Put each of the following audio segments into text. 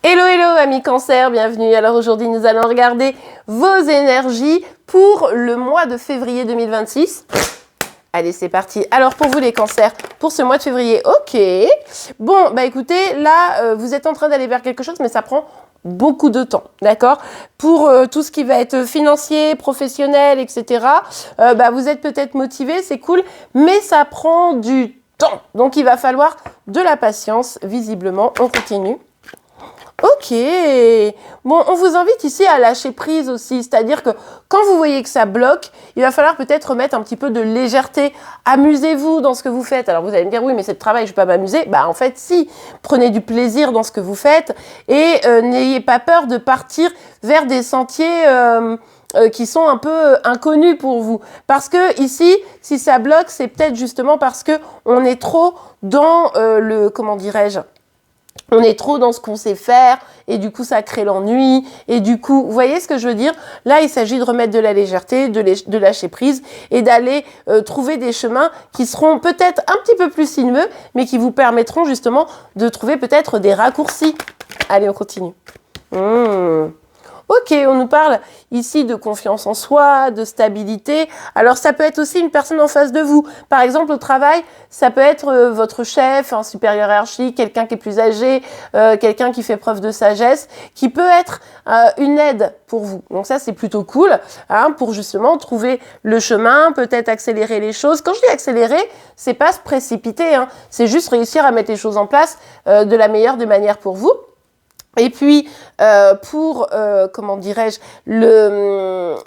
Hello, hello, amis Cancer, bienvenue. Alors aujourd'hui, nous allons regarder vos énergies pour le mois de février 2026. Allez, c'est parti. Alors pour vous les cancers, pour ce mois de février, ok. Bon, bah écoutez, là, vous êtes en train d'aller vers quelque chose, mais ça prend beaucoup de temps, d'accord? Pour tout ce qui va être financier, professionnel, etc., vous êtes peut-être motivé, c'est cool, mais ça prend du temps. Donc il va falloir de la patience, visiblement. On continue. Ok, bon, on vous invite ici à lâcher prise aussi, c'est-à-dire que quand vous voyez que ça bloque, il va falloir peut-être remettre un petit peu de légèreté, amusez-vous dans ce que vous faites. Alors vous allez me dire, oui, mais c'est le travail, je ne vais pas m'amuser. Bah en fait, si, prenez du plaisir dans ce que vous faites et n'ayez pas peur de partir vers des sentiers qui sont un peu inconnus pour vous. Parce que ici, si ça bloque, c'est peut-être justement parce que on est trop dans on est trop dans ce qu'on sait faire et du coup ça crée l'ennui et du coup, vous voyez ce que je veux dire? Là, il s'agit de remettre de la légèreté, de lâcher prise et d'aller trouver des chemins qui seront peut-être un petit peu plus sinueux mais qui vous permettront justement de trouver peut-être des raccourcis. Allez, on continue. Ok, on nous parle ici de confiance en soi, de stabilité. Alors, ça peut être aussi une personne en face de vous. Par exemple, au travail, ça peut être votre chef, un supérieur hiérarchique, quelqu'un qui est plus âgé, quelqu'un qui fait preuve de sagesse, qui peut être une aide pour vous. Donc ça, c'est plutôt cool, hein, pour justement trouver le chemin, peut-être accélérer les choses. Quand je dis accélérer, c'est pas se précipiter, hein, c'est juste réussir à mettre les choses en place de la meilleure des manières pour vous. Et puis,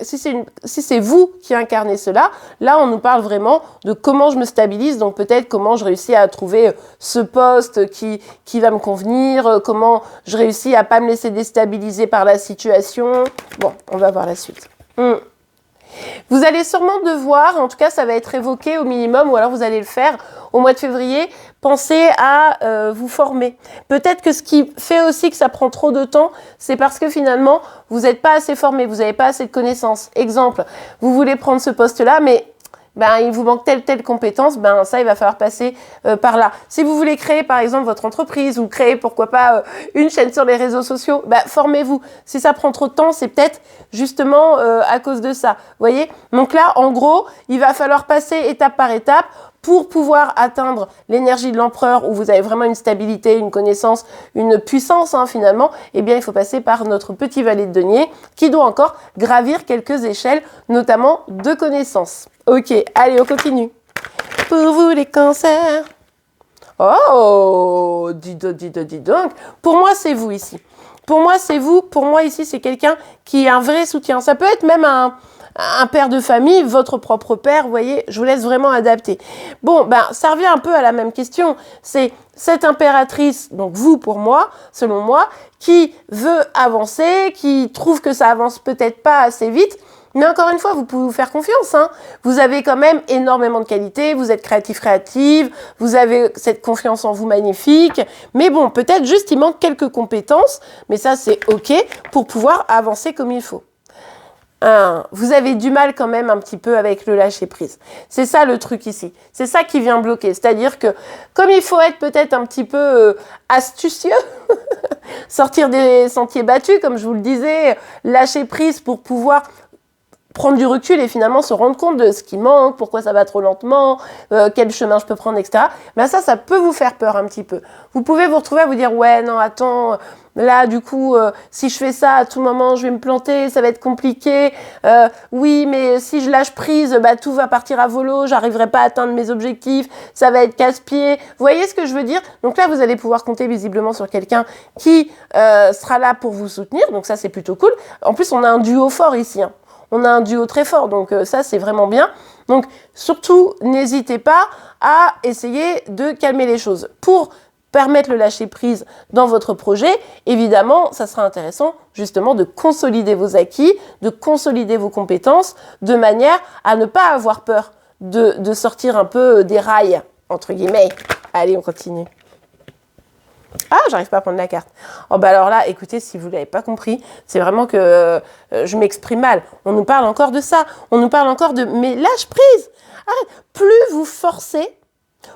si c'est vous qui incarnez cela, là, on nous parle vraiment de comment je me stabilise, donc peut-être comment je réussis à trouver ce poste qui va me convenir, comment je réussis à pas me laisser déstabiliser par la situation. Bon, on va voir la suite. Vous allez sûrement devoir, en tout cas ça va être évoqué au minimum, ou alors vous allez le faire au mois de février, pensez à vous former. Peut-être que ce qui fait aussi que ça prend trop de temps, c'est parce que finalement, vous n'êtes pas assez formé, vous n'avez pas assez de connaissances. Exemple, vous voulez prendre ce poste-là, mais il vous manque telle compétence, ça, il va falloir passer par là. Si vous voulez créer, par exemple, votre entreprise ou créer, pourquoi pas, une chaîne sur les réseaux sociaux, formez-vous. Si ça prend trop de temps, c'est peut-être justement à cause de ça. Vous voyez? Donc là, en gros, il va falloir passer étape par étape pour pouvoir atteindre l'énergie de l'empereur où vous avez vraiment une stabilité, une connaissance, une puissance, hein, finalement. Eh bien, il faut passer par notre petit valet de denier qui doit encore gravir quelques échelles, notamment de connaissances. Ok, allez, on continue. Pour vous, les cancers. Oh, dis donc. Pour moi, c'est vous ici. Pour moi, c'est vous. Pour moi, ici, c'est quelqu'un qui est un vrai soutien. Ça peut être même un père de famille, votre propre père, vous voyez, je vous laisse vraiment adapter. Bon, ça revient un peu à la même question. C'est cette impératrice, donc vous pour moi, selon moi, qui veut avancer, qui trouve que ça avance peut-être pas assez vite. Mais encore une fois, vous pouvez vous faire confiance, hein. Vous avez quand même énormément de qualités, vous êtes créative, vous avez cette confiance en vous magnifique. Mais bon, peut-être juste il manque quelques compétences, mais ça c'est ok pour pouvoir avancer comme il faut. Vous avez du mal quand même un petit peu avec le lâcher prise. C'est ça le truc ici. C'est ça qui vient bloquer. C'est-à-dire que comme il faut être peut-être un petit peu astucieux, sortir des sentiers battus, comme je vous le disais, lâcher prise pour pouvoir prendre du recul et finalement se rendre compte de ce qui manque, pourquoi ça va trop lentement, quel chemin je peux prendre, etc. Ça peut vous faire peur un petit peu. Vous pouvez vous retrouver à vous dire « Ouais, non, attends, là, du coup, si je fais ça, à tout moment, je vais me planter, ça va être compliqué. Oui, mais si je lâche prise, tout va partir à volo, j'arriverai pas à atteindre mes objectifs, ça va être casse-pied. » Vous voyez ce que je veux dire? Donc là, vous allez pouvoir compter visiblement sur quelqu'un qui sera là pour vous soutenir. Donc ça, c'est plutôt cool. En plus, on a un duo fort ici, hein. On a un duo très fort, donc ça, c'est vraiment bien. Donc, surtout, n'hésitez pas à essayer de calmer les choses. Pour permettre le lâcher-prise dans votre projet, évidemment, ça sera intéressant, justement, de consolider vos acquis, de consolider vos compétences, de manière à ne pas avoir peur de sortir un peu des rails, entre guillemets. Allez, on continue. Ah, j'arrive pas à prendre la carte. Oh, alors là, écoutez, si vous ne l'avez pas compris, c'est vraiment que je m'exprime mal. On nous parle encore de ça. On nous parle encore de... Mais lâche prise. Arrête. Plus vous forcez,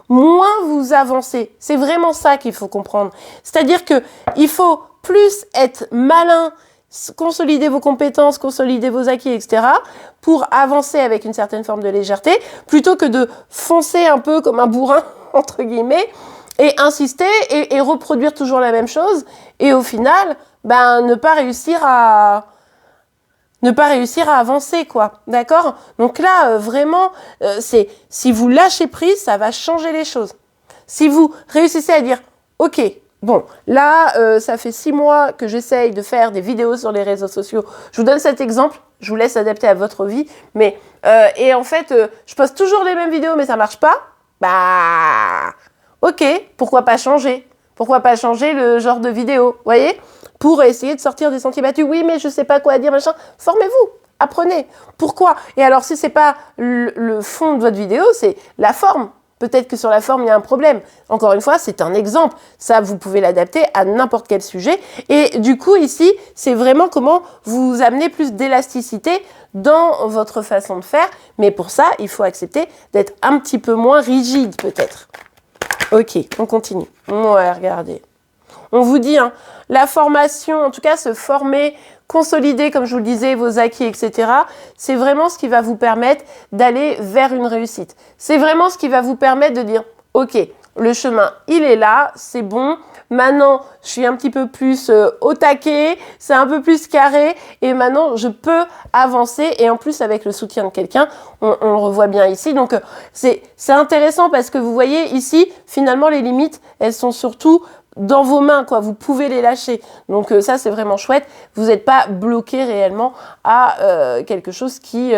moins vous avancez. C'est vraiment ça qu'il faut comprendre. C'est-à-dire qu'il faut plus être malin, consolider vos compétences, consolider vos acquis, etc., pour avancer avec une certaine forme de légèreté, plutôt que de foncer un peu comme un bourrin, entre guillemets, et insister et reproduire toujours la même chose, et au final, ne pas réussir à avancer, quoi. D'accord? Donc là, vraiment, si vous lâchez prise, ça va changer les choses. Si vous réussissez à dire, ok, bon, là, ça fait 6 mois que j'essaye de faire des vidéos sur les réseaux sociaux. Je vous donne cet exemple, je vous laisse adapter à votre vie, mais, et en fait, je poste toujours les mêmes vidéos, mais ça marche pas. Ok, pourquoi pas changer? Pourquoi pas changer le genre de vidéo, voyez? Pour essayer de sortir des sentiers battus. Oui, mais je sais pas quoi dire, machin. Formez-vous, apprenez. Pourquoi? Et alors, si c'est pas le fond de votre vidéo, c'est la forme. Peut-être que sur la forme, il y a un problème. Encore une fois, c'est un exemple. Ça, vous pouvez l'adapter à n'importe quel sujet. Et du coup, ici, c'est vraiment comment vous amener plus d'élasticité dans votre façon de faire. Mais pour ça, il faut accepter d'être un petit peu moins rigide, peut-être. Ok, on continue. Ouais, regardez. On vous dit, hein, la formation, en tout cas se former, consolider, comme je vous le disais, vos acquis, etc., c'est vraiment ce qui va vous permettre d'aller vers une réussite. C'est vraiment ce qui va vous permettre de dire, ok, le chemin, il est là, c'est bon. Maintenant, je suis un petit peu plus au taquet, c'est un peu plus carré, et maintenant, je peux avancer. Et en plus, avec le soutien de quelqu'un, on le revoit bien ici. Donc, c'est intéressant parce que vous voyez ici, finalement, les limites, elles sont surtout dans vos mains, quoi. Vous pouvez les lâcher. Donc, ça, c'est vraiment chouette. Vous n'êtes pas bloqué réellement à quelque chose qui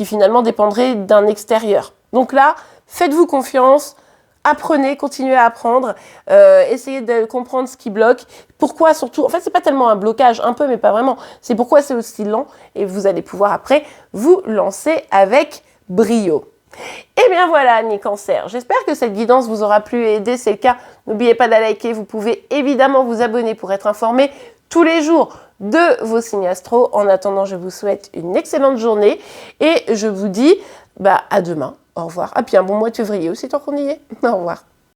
finalement dépendrait d'un extérieur. Donc là, faites-vous confiance. Apprenez, continuez à apprendre, essayez de comprendre ce qui bloque. Pourquoi surtout, en fait, c'est pas tellement un blocage, un peu, mais pas vraiment. C'est pourquoi c'est aussi lent et vous allez pouvoir après vous lancer avec brio. Et bien voilà, amis Cancer, j'espère que cette guidance vous aura plu et aidé. C'est le cas, n'oubliez pas de la liker. Vous pouvez évidemment vous abonner pour être informé tous les jours de vos signes astro. En attendant, je vous souhaite une excellente journée et je vous dis à demain. Au revoir. Ah, puis un bon mois de février aussi, tant qu'on y est. Au revoir.